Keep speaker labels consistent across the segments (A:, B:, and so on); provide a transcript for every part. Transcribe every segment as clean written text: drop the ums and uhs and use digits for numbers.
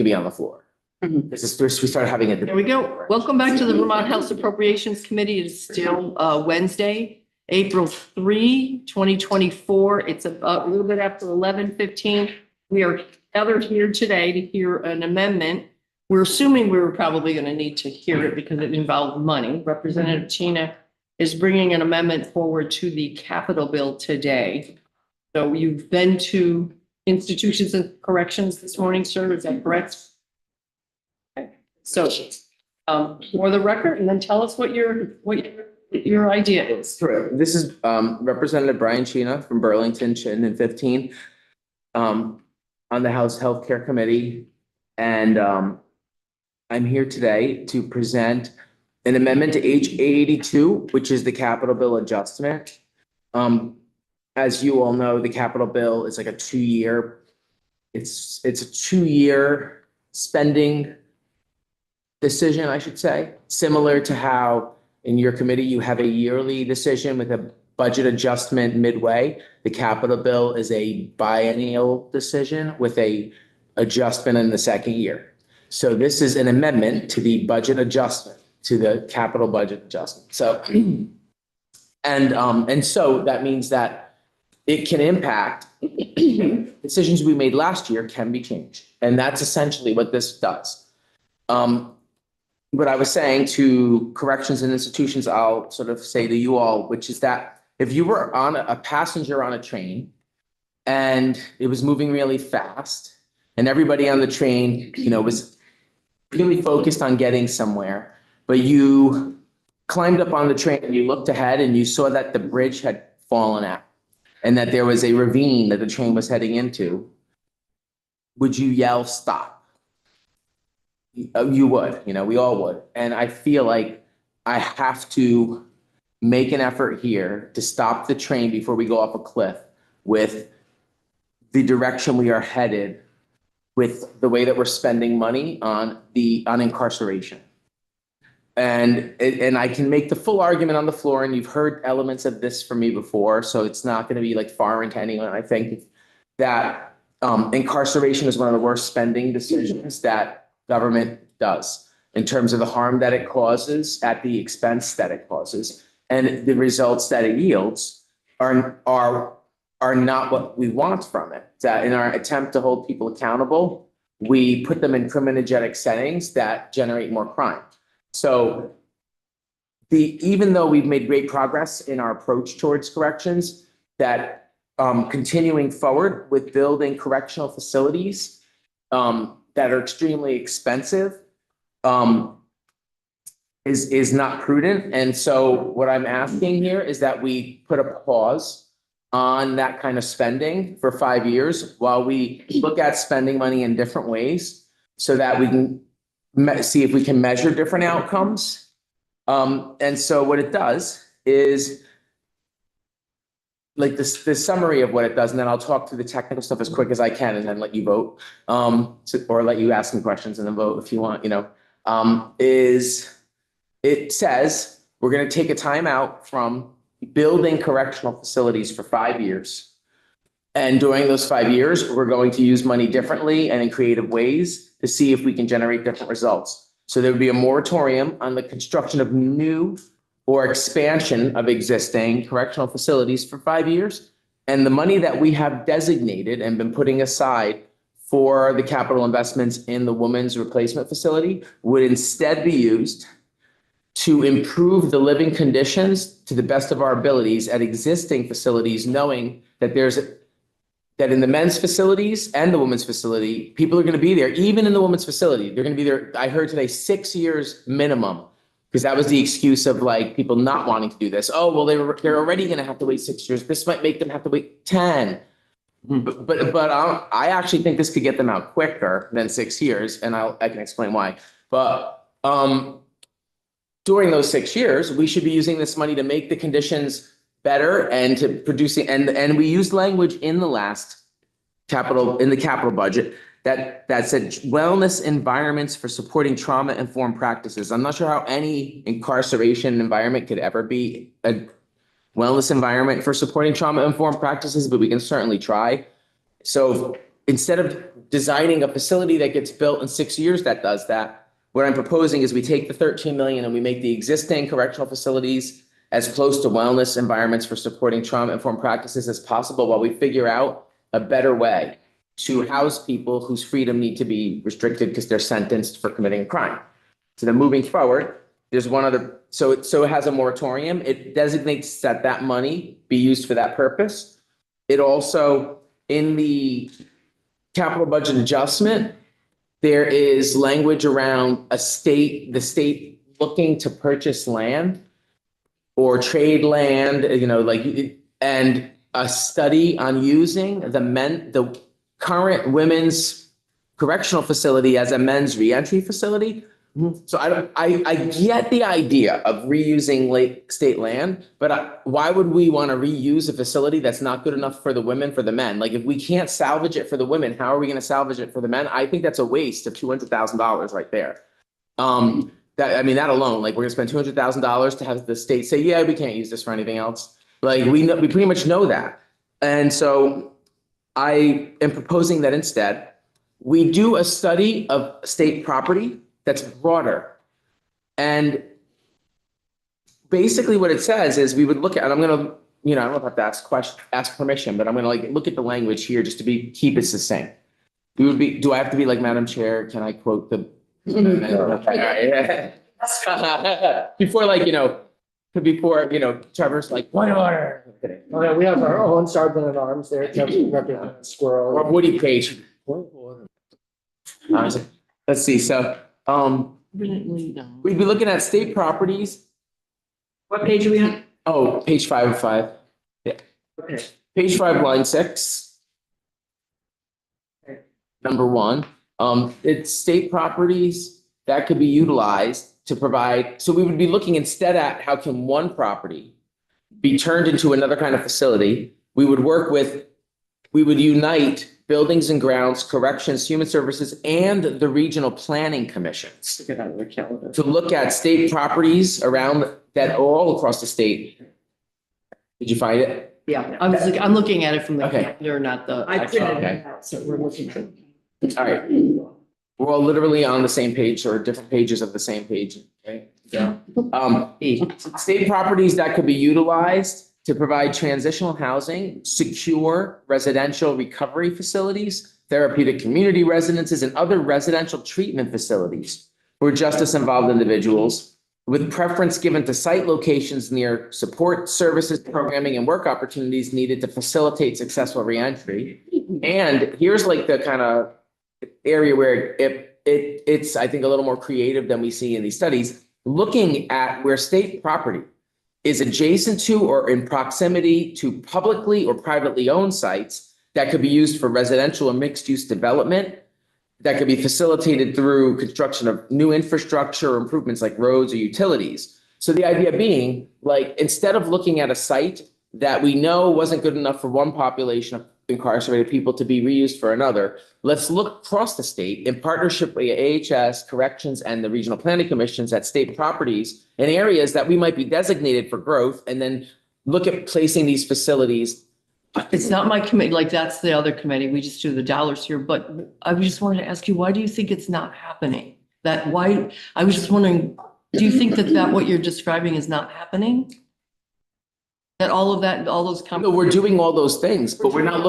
A: could be on the floor. This is, we started having it.
B: There we go. Welcome back to the Vermont House Appropriations Committee. It's still Wednesday, April 3, 2024. It's a little bit after 11:15. We are gathered here today to hear an amendment. We're assuming we were probably going to need to hear it because it involved money. Representative Tina is bringing an amendment forward to the Capitol bill today. So you've been to institutions and corrections this morning, sir, is that correct? Okay. So, for the record, and then tell us what your idea is.
A: Correct. This is Representative Brian Chena from Burlington, Chittenden 15, on the House Healthcare Committee. And I'm here today to present an amendment to H-82, which is the capital bill adjustment. As you all know, the capital bill is like a 2-year, it's a 2-year spending decision, I should say, similar to how in your committee you have a yearly decision with a budget adjustment midway. The capital bill is a biennial decision with a adjustment in the second year. So this is an amendment to the budget adjustment, to the capital budget adjustment. So, and so that means that it can impact decisions we made last year can be changed. And that's essentially what this does. What I was saying to corrections and institutions, I'll sort of say to you all, which is that if you were on a passenger on a train and it was moving really fast and everybody on the train, you know, was really focused on getting somewhere, but you climbed up on the train and you looked ahead and you saw that the bridge had fallen out and that there was a ravine that the train was heading into, would you yell stop? You would, you know, we all would. And I feel like I have to make an effort here to stop the train before we go off a cliff with the direction we are headed with the way that we're spending money on incarceration. And I can make the full argument on the floor, and you've heard elements of this from me before, so it's not going to be like foreign to anyone. I think that incarceration is one of the worst spending decisions that government does in terms of the harm that it causes at the expense that it causes, and the results that it yields are not what we want from it. That in our attempt to hold people accountable, we put them in criminogenic settings that generate more crime. So even though we've made great progress in our approach towards corrections, that continuing forward with building correctional facilities that are extremely expensive is not prudent. And so what I'm asking here is that we put a pause on that kind of spending for 5 years while we look at spending money in different ways so that we can see if we can measure different outcomes. And so what it does is like the summary of what it does, and then I'll talk through the technical stuff as quick as I can and then let you vote, or let you ask me questions and then vote if you want, you know, is it says we're going to take a time out from building correctional facilities for 5 years. And during those 5 years, we're going to use money differently and in creative ways to see if we can generate different results. So there would be a moratorium on the construction of new or expansion of existing correctional facilities for 5 years. And the money that we have designated and been putting aside for the capital investments in the women's replacement facility would instead be used to improve the living conditions to the best of our abilities at existing facilities, knowing that that in the men's facilities and the women's facility, people are going to be there. Even in the women's facility, they're going to be there. I heard today 6 years minimum, because that was the excuse of like people not wanting to do this. Oh, well, they're already going to have to wait 6 years. This might make them have to wait 10. But I actually think this could get them out quicker than 6 years, and I can explain why. But during those 6 years, we should be using this money to make the conditions better and to producing, and we used language in the capital budget that said wellness environments for supporting trauma-informed practices. I'm not sure how any incarceration environment could ever be a wellness environment for supporting trauma-informed practices, but we can certainly try. So instead of designing a facility that gets built in 6 years that does that. What I'm proposing is we take the 13 million and we make the existing correctional facilities as close to wellness environments for supporting trauma-informed practices as possible while we figure out a better way to house people whose freedom need to be restricted because they're sentenced for committing a crime. So then moving forward, there's one other, so it has a moratorium. It designates that money be used for that purpose. It also, in the capital budget adjustment, there is language around the state looking to purchase land or trade land, and a study on using the current women's correctional facility as a men's reentry facility. So I get the idea of reusing state land, but why would we want to reuse a facility that's not good enough for the women, for the men? Like, if we can't salvage it for the women, how are we going to salvage it for the men? I think that's a waste of $200,000 right there. That alone, like, we're gonna spend $200,000 to have the state say, yeah, we can't use this for anything else. Like, we pretty much know that. And so I am proposing that instead we do a study of state property that's broader. And basically what it says is we would look at, and I'm gonna, I don't have to ask permission, but I'm gonna look at the language here just to keep it succinct. Do I have to be like, Madam Chair, can I quote the? Before Trevor's like, point of order.
C: Oh, yeah, we have our own sergeant at arms there, representing Squirrel.
A: Or Woody Page. Let's see, so, we'd be looking at state properties.
B: What page are we on?
A: Oh, page 5 of 5. Yeah.
B: Okay.
A: Page 5, line 6. Number 1, it's state properties that could be utilized to provide, so we would be looking instead at how can one property be turned into another kind of facility. We would unite buildings and grounds, corrections, human services, and the regional planning commissions
B: Get out of the calendar.
A: to look at state properties around that all across the state. Did you find it?
B: Yeah, I'm looking at it from the
A: Okay.
B: calendar, not the.
A: I printed it
B: out, so we're looking at.
A: All right. We're all literally on the same page or different pages of the same page. Okay.
B: Yeah.
A: State properties that could be utilized to provide transitional housing, secure residential recovery facilities, therapeutic community residences, and other residential treatment facilities for justice-involved individuals, with preference given to site locations near support services, programming, and work opportunities needed to facilitate successful reentry. And here's like the kind of area where it's, I think, a little more creative than we see in these studies, looking at where state property is adjacent to or in proximity to publicly or privately owned sites that could be used for residential or mixed-use development, that could be facilitated through construction of new infrastructure or improvements like roads or utilities. So the idea being, like, instead of looking at a site that we know wasn't good enough for one population of incarcerated people to be reused for another, let's look across the state in partnership with AHS, corrections, and the regional planning commissions at state properties in areas that we might be designated for growth, and then look at placing these facilities.
B: It's not my committee, like, that's the other committee. We just do the dollars here, but I just wanted to ask you, why do you think it's not happening? I was just wondering, do you think that what you're describing is not happening? That all of that, all those.
A: No, we're doing all those things, but we're not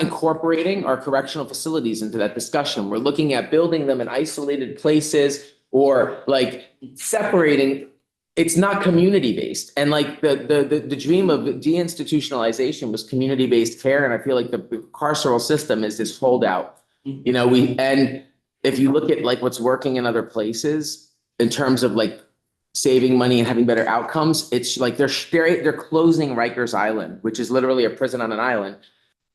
A: incorporating our correctional facilities into that discussion. We're looking at building them in isolated places or like separating. It's not community-based. And like the dream of deinstitutionalization was community-based care. And I feel like the carceral system is this holdout. And if you look at like what's working in other places in terms of like saving money and having better outcomes, it's like they're closing Rikers Island, which is literally a prison on an island,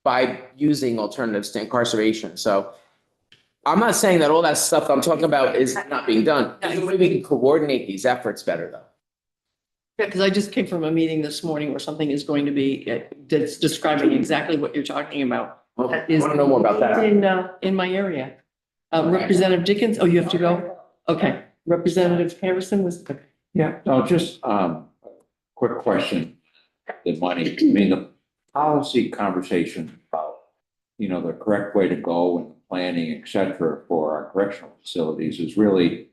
A: by using alternatives to incarceration. So I'm not saying that all that stuff I'm talking about is not being done. There's a way we can coordinate these efforts better, though.
B: Yeah, because I just came from a meeting this morning where something is going to be, that's describing exactly what you're talking about.
A: Well, I
B: That is
A: want to know more about that.
B: in my area. Representative Dickens, oh, you have to go? Okay. Representative Harrison was.
D: Yeah, no, just quick question. The money, I mean, the policy conversation about, you know, the correct way to go in planning, et cetera, for our correctional facilities is really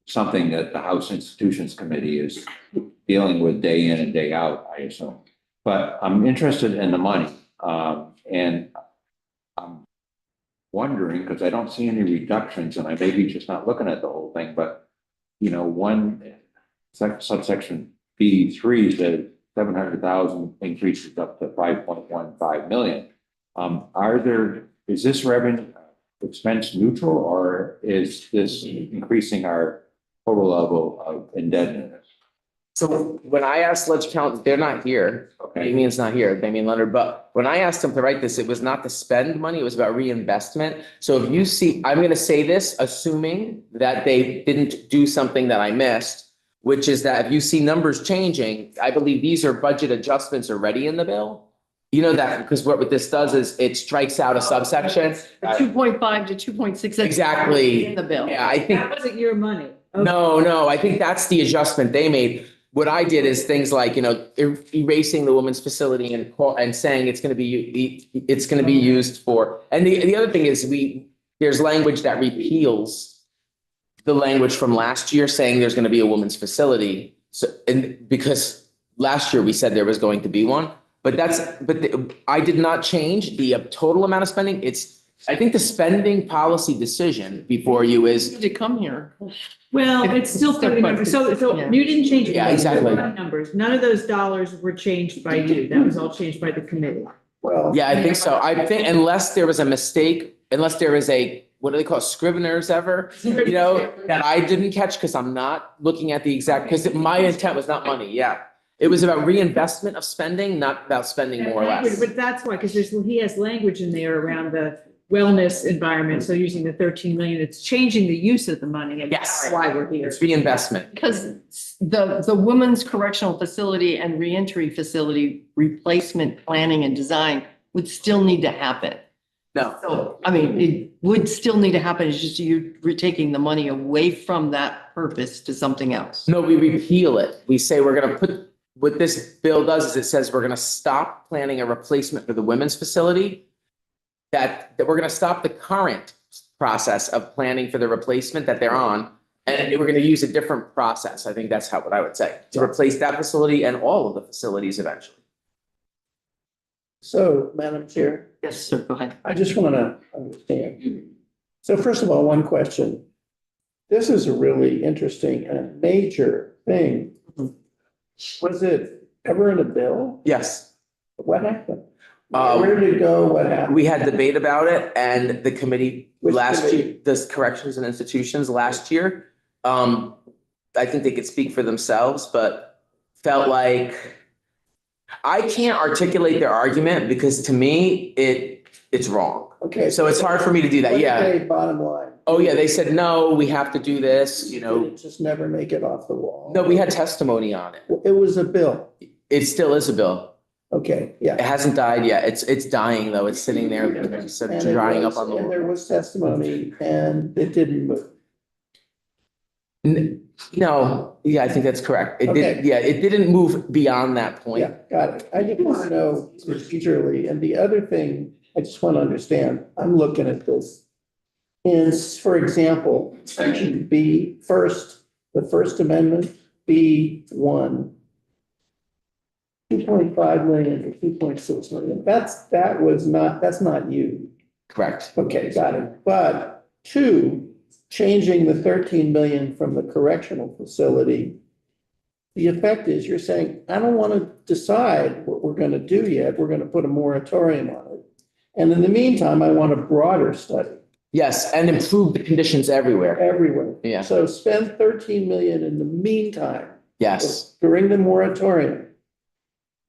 D: something that the House Institutions Committee is dealing with day in and day out, I assume. But I'm interested in the money, and I'm wondering, because I don't see any reductions, and I may be just not looking at the whole thing, but, you know, subsection B3 said 700,000 increases up to 5.15 million. Is this revenue expense neutral, or is this increasing our total level of indebtedness?
A: So when I asked Ledge Count, they're not here.
D: Okay.
A: Damien's not here, Damien Leonard, but when I asked them to write this, it was not to spend money, it was about reinvestment. So if you see, I'm gonna say this, assuming that they didn't do something that I missed, which is that if you see numbers changing, I believe these are budget adjustments already in the bill. You know that, because what this does is it strikes out a subsection.
B: 2.5 to 2.6.
A: Exactly.
B: In the bill.
A: Yeah, I think.
E: That wasn't your money. Okay.
A: No, I think that's the adjustment they made. What I did is things like, you know, erasing the women's facility and saying it's gonna be used for, and the other thing is there's language that repeals the language from last year saying there's gonna be a women's facility. So, and because last year we said there was going to be one, but I did not change the total amount of spending. I think the spending policy decision before you is,
B: To come here.
E: Well, it's still putting numbers. So
B: Yeah.
E: you didn't change. it.
A: Yeah, exactly.
E: Numbers. None of those dollars were changed by you. That was all changed by the committee.
C: Well,
A: yeah, I think so. I think unless there was a mistake, unless there is what do they call it, Scrivener's ever, you know, that I didn't catch because I'm not looking at the exact, because my intent was not money, yeah. It was about reinvestment of spending, not about spending more or less.
E: But that's why, because he has language in there around the wellness environment. So using the 13 million, it's changing the use of the money. And
A: Yes.
E: that's why we're here.
A: It's reinvestment.
B: Because the women's correctional facility and reentry facility replacement planning and design would still need to happen.
A: No,
B: So, I mean, it would still need to happen. It's just you're taking the money away from that purpose to something else.
A: no, we repeal it. We say we're gonna put, what this bill does is it says we're gonna stop planning a replacement for the women's facility. That we're gonna stop the current process of planning for the replacement that they're on. And we're gonna use a different process. I think that's what I would say, to replace that facility and all of the facilities eventually.
C: so, Madam Chair,
B: Yes, sir, go ahead.
C: I just want to understand. So first of all, one question. This is a really interesting and major thing. Was it ever in a bill?
A: Yes.
C: What happened?
A: Uh,
C: Where did it go? What happened?
A: We had debate about it and the committee
C: Which
A: last year,
C: committee?
A: the corrections and institutions last year. I think they could speak for themselves, but felt like I can't articulate their argument because to me, it's wrong.
C: Okay.
A: So it's hard for me to do that.
C: What did
A: Yeah.
C: they, bottom line?
A: Oh, yeah. They said, no, we have to do this, you
C: Did
A: know.
C: it just never make it off the wall?
A: No, we had testimony on it.
C: It was a bill.
A: It still is a bill.
C: Okay,
A: It
C: yeah.
A: hasn't died yet. It's dying though. It's sitting there, it's
C: And it
A: drying
C: was-
A: up on the
C: And
A: wall.
C: there was testimony and it didn't move.
A: No, yeah, I think that's correct. It did,
C: Okay.
A: yeah, it didn't move beyond that point.
C: Yeah, got it. I just want to know procedurally. And the other thing, I just want to understand, I'm looking at this. Is, for example, section B, the First Amendment, B1. 2.5 million to 2.6 million. That's not you.
A: Correct.
C: Okay, got it. But two, changing the 13 million from the correctional facility. The effect is you're saying, I don't want to decide what we're going to do yet. We're going to put a moratorium on it. And in the meantime, I want a broader study
A: Yes, and improve the conditions everywhere.
C: everywhere.
A: Yeah.
C: So spend 13 million in the meantime
A: Yes.
C: during the moratorium.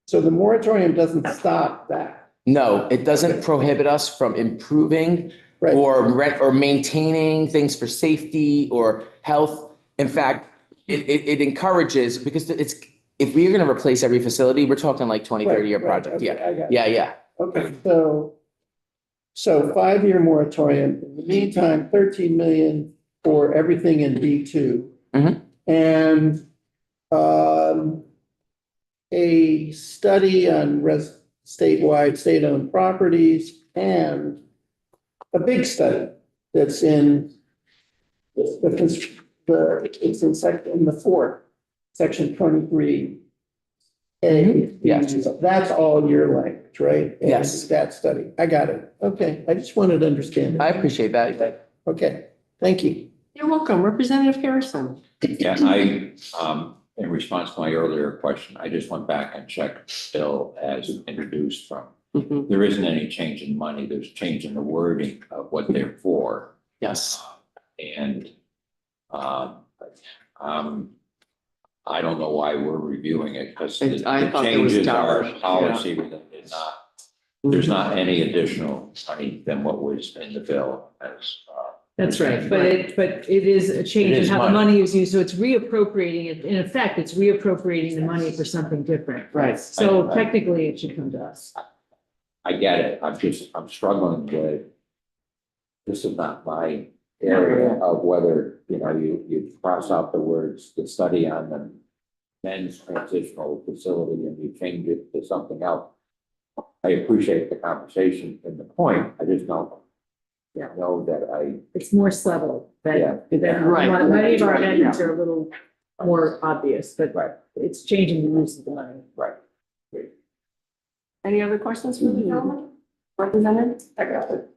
C: So the moratorium doesn't stop that,
A: No, it doesn't prohibit us from improving
C: right?
A: or maintaining things for safety or health. In fact, it encourages, because if we're going to replace every facility, we're talking like 20, 30-year
C: Right,
A: project.
C: okay,
A: Yeah,
C: I got it.
A: yeah.
C: Okay, so 5-year moratorium, in the meantime, 13 million for everything in B2.
A: Mhm.
C: And a study on statewide, state-owned properties and a big study that's in it's in in the fourth, section 23.
A: Yes.
C: That's all your language, right? And
A: Yes.
C: That study. I got it. Okay. I just wanted to understand
A: I
C: it.
A: appreciate that.
C: Okay. Thank you.
B: You're welcome, Representative Harrison.
D: Yeah, in response to my earlier question, I just went back and checked Bill as introduced from.
B: Mhm.
D: There isn't any change in money, there's change in the wording of what they're for.
A: Yes.
D: And, I don't know why we're reviewing it, because the
B: I thought there was
D: changes are
B: dollars,
D: policy, it's not, there's not any additional money than what was in the bill as,
E: That's right, but it is a change
D: It
E: in
D: is
E: how the
D: money.
E: money is used, so it's reappropriating it, in effect, it's reappropriating the money for something different.
B: Right.
E: So
D: I-
E: technically, it should come to us.
D: I get it, I'm struggling with, this is not my area of whether, you cross out the words, the study on the men's transitional facility and you change it to something else. I appreciate the conversation and the point, I just don't know that
E: It's more subtle
D: Yeah.
E: than
B: Right.
E: many of our
B: Right.
E: amendments are a little more obvious, but
D: Right.
E: it's changing the use of the money.
D: right.
B: Any other questions for the gentleman? Representative? I got it.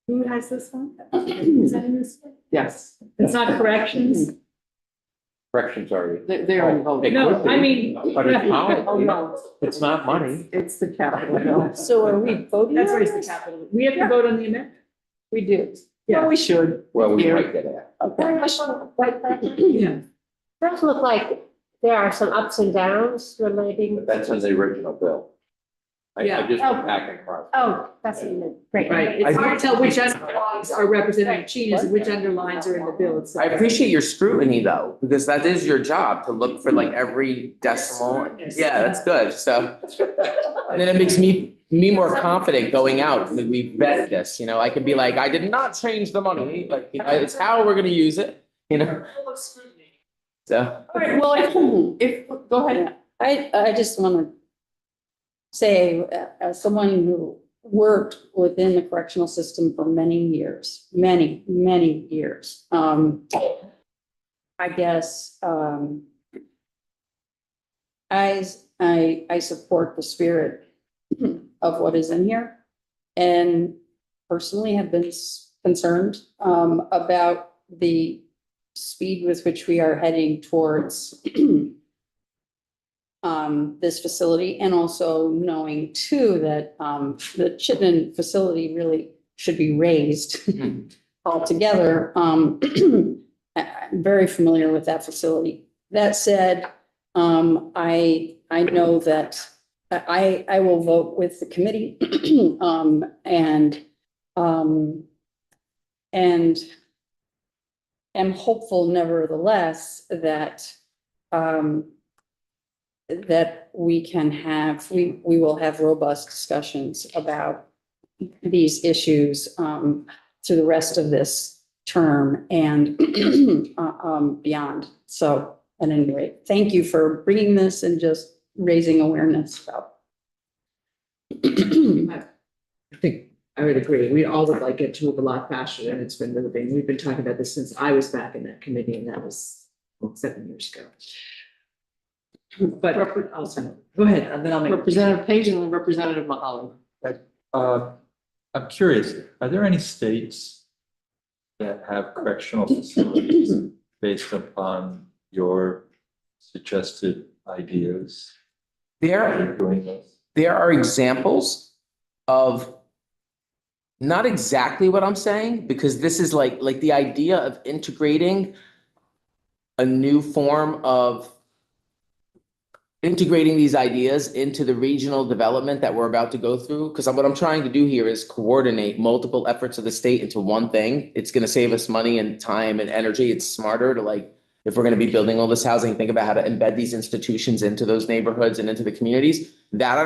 E: Who has this one? Is that in this?
B: Yes,
E: It's not corrections?
D: Corrections are.
B: they're involved.
D: It
E: No,
D: could be,
E: I mean-
D: But it's
B: Oh,
D: policy,
B: no,
D: it's not money.
B: it's the capital bill.
F: So are we voting?
E: That's
F: on
E: right, it's the
F: this?
E: capital. We have to vote on the amendment?
F: We do.
B: Well, we should.
D: Well, we
B: Here.
D: might get at.
F: Okay.
E: Yeah.
G: Does look like there are some ups and downs relating.
D: But that's in the original bill. I
E: Yeah.
D: just went back and crossed.
F: Oh, that's what you meant. Great.
E: Right, it's hard to tell which underlines are Representative Cheney's and which underlines are in the bill itself.
A: I appreciate your scrutiny though, because that is your job to look for like every decimal. Yeah, that's good. So, and then it makes me more confident going out that we vetted this, I could be like, I did not change the money, but it's how we're gonna use it, So,
B: All right, well, go ahead.
F: I just want to say, as someone who worked within the correctional system for many years, many years, I guess, I support the spirit of what is in here, and personally have been concerned about the speed with which we are heading towards this facility, and also knowing too that the Chittenden facility really should be raised altogether. I'm very familiar with that facility. That said, I know that I will vote with the committee and am hopeful nevertheless that that we will have robust discussions about these issues through the rest of this term and beyond. So at any rate, thank you for bringing this and just raising awareness about.
E: I think I would agree. We all would like it to move a lot faster than it's been moving. We've been talking about this since I was back in that committee, and that was 7 years ago. But also, go ahead, and then I'll make.
B: Representative Page and then Representative Mahalan.
H: I'm curious, are there any states that have correctional facilities based upon your suggested ideas?
A: there,
H: Doing this?
A: there are examples of not exactly what I'm saying, because this is like the idea of integrating a new form of integrating these ideas into the regional development that we're about to go through. Because what I'm trying to do here is coordinate multiple efforts of the state into one thing. It's going to save us money and time and energy. It's smarter to if we're going to be building all this housing, think about how to embed these institutions into those neighborhoods and into the communities. That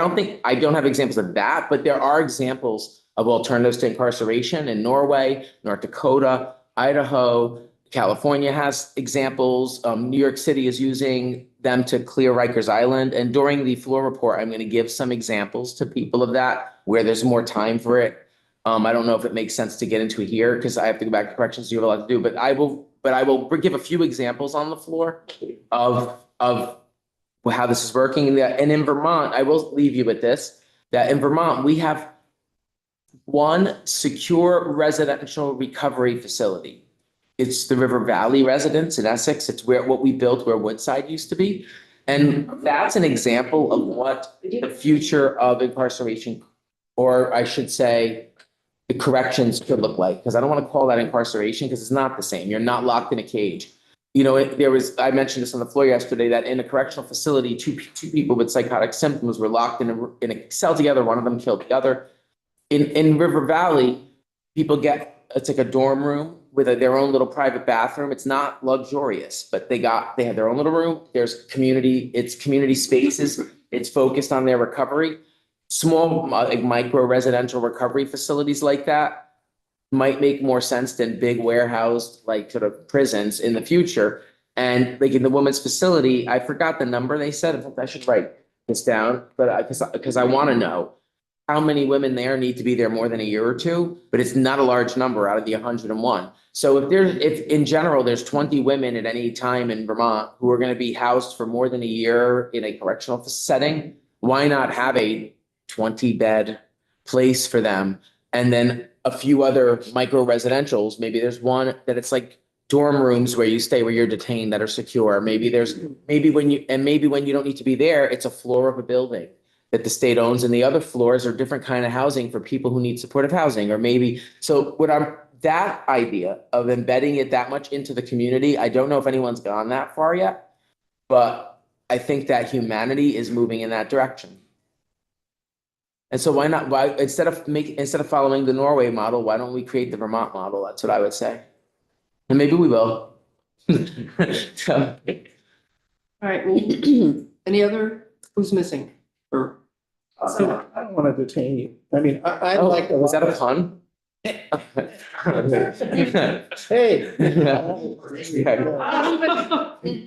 A: I don't have examples of that, but there are examples of alternatives to incarceration in Norway, North Dakota, Idaho. California has examples. New York City is using them to clear Rikers Island. And during the floor report, I'm going to give some examples to people of that, where there's more time for it. I don't know if it makes sense to get into it here because I have to go back to corrections. You have a lot to do, but I will give a few examples on the floor of how this is working. And in Vermont, I will leave you with this, that in Vermont, we have one secure residential recovery facility. It's the River Valley residence in Essex. It's what we built where Woodside used to be. And that's an example of what the future of incarceration, or I should say, the corrections could look like. Because I don't want to call that incarceration because it's not the same. You're not locked in a cage. You know, I mentioned this on the floor yesterday, that in a correctional facility, two people with psychotic symptoms were locked in a cell together. One of them killed the other. In River Valley, it's like a dorm room with their own little private bathroom. It's not luxurious, but they have their own little room. It's community spaces. It's focused on their recovery. Small, like micro residential recovery facilities like that might make more sense than big warehoused, like sort of prisons in the future. And like in the women's facility, I forgot the number they said. In fact, I should write this down, but because I want to know how many women there need to be there more than a year or two, but it's not a large number out of the 101. So if in general, there's 20 women at any time in Vermont who are going to be housed for more than a year in a correctional setting, why not have a 20-bed place for them? And then a few other micro residentials, maybe there's one that it's like dorm rooms where you stay, where you're detained, that are secure. Maybe when you don't need to be there, it's a floor of a building that the state owns, and the other floors are different kind of housing for people who need supportive housing, or maybe. So that idea of embedding it that much into the community, I don't know if anyone's gone that far yet, but I think that humanity is moving in that direction. And so instead of following the Norway model, why don't we create the Vermont model? That's what I would say. And maybe we will. So,
B: All right, well, any other, who's missing? Or
C: So I don't want to detain you. I mean, I like.
A: was that a pun?
C: Hey.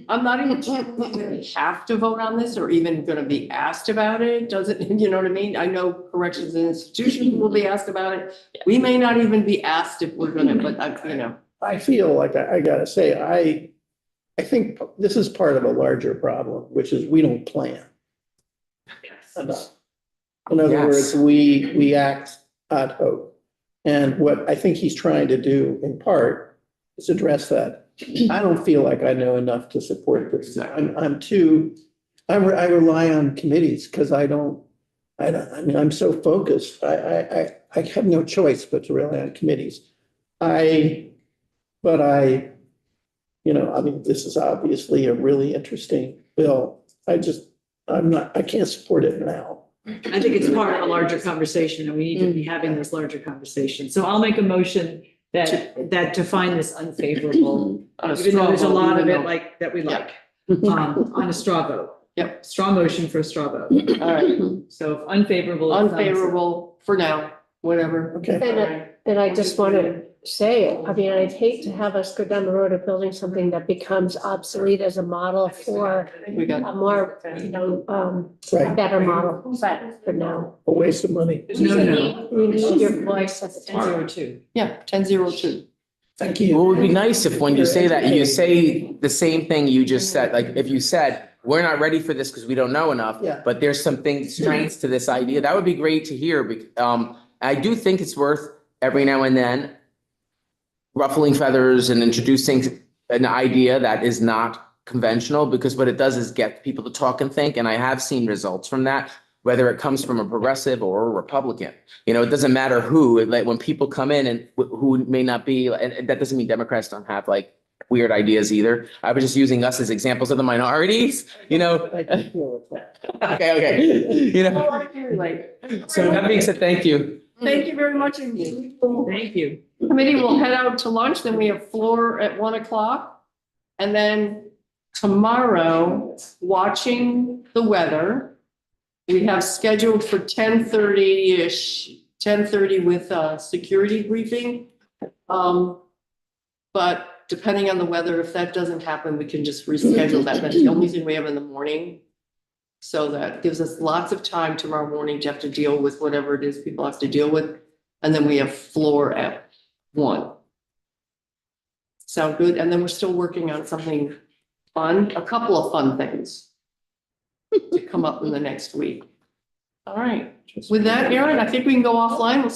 B: I'm not even sure we have to vote on this or even gonna be asked about it. Doesn't, you know what I mean? I know corrections and institutions will be asked about it. We may not even be asked if we're gonna, but
C: I feel like I gotta say, I think this is part of a larger problem, which is we don't plan enough. In other
A: Yes.
C: words, we act ad hoc. And what I think he's trying to do in part is address that. I don't feel like I know enough to support this. I rely on committees because I mean, I'm so focused. I have no choice but to rely on committees. I mean, this is obviously a really interesting bill. I can't support it now.
E: I think it's part of a larger conversation and we need to be having this larger conversation. So I'll make a motion that define this unfavorable, even though there's a lot of it like that we like, on a straw vote.
B: Yep.
E: Straw motion for a straw vote.
B: all right,
E: So if unfavorable.
B: unfavorable for now, whatever.
C: Okay.
G: And I just want to say it. I mean, I'd hate to have us go down the road of building something that becomes obsolete as a model for
B: We got.
G: a more,
C: Right.
G: better model, but for now.
C: A waste of money.
E: No.
G: We need your voice at the time.
E: 10-02.
B: Yeah, 10-02.
C: Thank you.
A: Well, it would be nice if when you say that, you say the same thing you just said. Like if you said, we're not ready for this because we don't know enough,
C: Yeah.
A: but there's some strengths to this idea. That would be great to hear. I do think it's worth every now and then ruffling feathers and introducing an idea that is not conventional, because what it does is get people to talk and think. And I have seen results from that, whether it comes from a progressive or a Republican. You know, it doesn't matter who, like when people come in and who may not be, and that doesn't mean Democrats don't have like weird ideas either. I was just using us as examples of the minorities, you know?
C: I can deal with that.
A: Okay. You know, so that being said, thank you.
B: Thank you very much.
E: Thank you.
B: Committee will head out to lunch, then we have floor at 1:00. And then tomorrow, watching the weather, we have scheduled for 10:30-ish, 10:30 with a security briefing. But depending on the weather, if that doesn't happen, we can just reschedule that. That's the only thing we have in the morning. So that gives us lots of time tomorrow morning to have to deal with whatever it is people have to deal with. And then we have floor at 1. Sound good? And then we're still working on something fun, a couple of fun things to come up in the next week. All right. With that, Aaron, I think we can go offline. We'll see